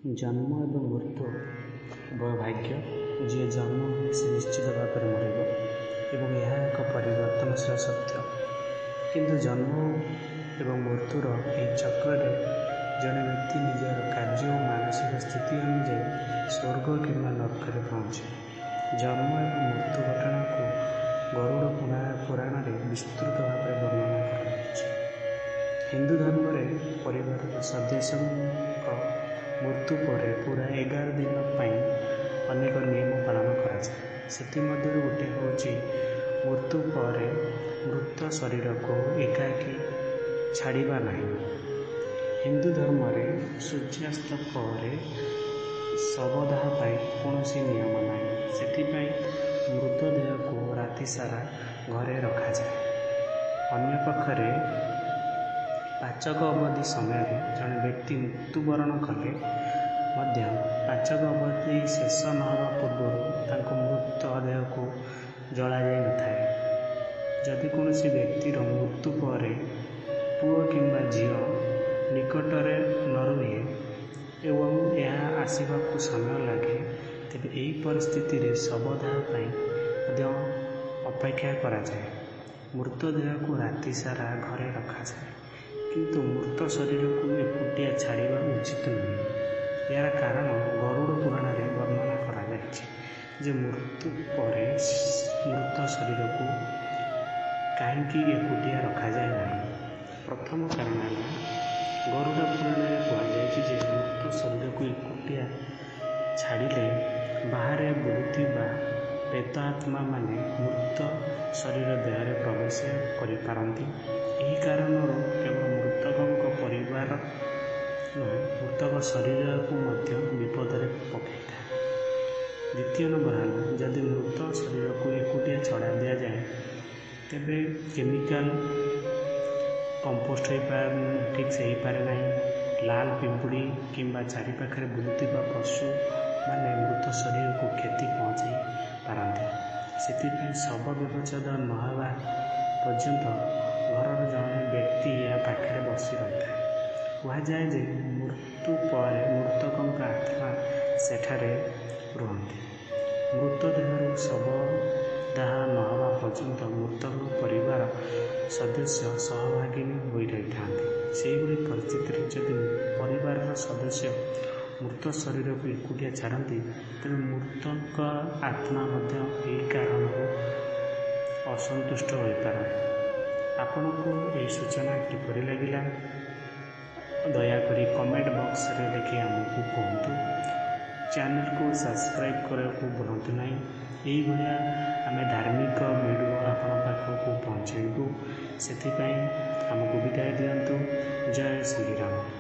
जन्म एवं मृत्यु उभय भाग्य। जी जन्म हुए से निश्चित भाव में मर एवं यह एक परिवर्तनशील सत्य। किंतु जन्म एवं मृत्युर यह चक्र जड़े व्यक्ति निजर कार्य और मानसिक स्थिति अनुजाई स्वर्ग कि नरक पहुँचे। जन्म एवं मृत्यु घटना को गरुड़ पुराण में विस्तृत भाव में वर्णना कर हिंदू धर्म में परिवार सदस्य मृत्यु पर पूरा 11 दिन अनेक नियम पालन कराए। से गोटे हूँ मृत्यु पर मृत शरीर को एकाकी छाड़ा ना। हिंदू धर्म में सूर्यास्त पर शवदाह कौन नियम ना। से मृतदेह को राति सारा घरे रखा जाए। अन्य पक्षरे पाचक अवधि समय जड़े व्यक्ति मृत्युवरण कले पाचक अवधि शेष नहवा पूर्व मृतदेह को जला जाई न थाए। जदि कौन व्यक्तिर मृत्यु पर पुओ किंबा झील निकटरे न रुहे एवं यह आसवाक समय लगे तेज यही परिस्थिति रे शवदाह अपेक्षा करा जाए। मृतदेह को राति सारा घरे रखा जाए किंतु मृत शरीर को एकुटिया छाड़ा उचित नुहे। यार कारण गरुड़ पुराण में वर्णना कराई मृत्यु पर मृत शरीर को कहीं एकुटिया रखा जाए ना। प्रथम कारण है गरुड़ पुराण में कहुई मृत शरीर को एकुटिया छाड़े बाहर बुलुवा प्रेत आत्मा माने मृत शरीर देह प्रवेश करपारती। यही कारण केवल मृतकों परिवार नुहे मृतक शरीर को विपद में पकई था। द्वितीय नंबर है जदि मृत शरीर को एकुटिया छड़ा दि जाए तेबे केमिकल कंपोस्ट ठीक से हो पारे ना। लाल पिंपुड़ी किंबा चारिपाखे बुलुवा पशु माने मृत शरीर को क्षति पहुँचाई पारती। से शव व्यवच्छेद नहवा पर्यंत घर जड़े व्यक्ति या पाखे बसी रही है। कहुए मृत्यु पर मृतकों आत्मा सेठारे रुहति। मृतदेह शवदाह नहवा पर्यंत मृतक परिवार सदस्य सहभागिनी हो रही था। से परिस्थिति जदि परिवार सदस्य मृत शरीर को एकुटिया छाड़ती तेज मृतक आत्मा यही कारण असंतुष्ट हो पारे। आपण को यह सूचना किपरि लगिला दयाकोरी कमेंट बॉक्स रे लिखि आमको कहतु। चैनल को सब्सक्राइब करने को भूलु ना। यही भाया आम धार्मिक वीडियो आपण पाखक पहुँचेबू से आमको विदाय दिंतु। जय श्री राम।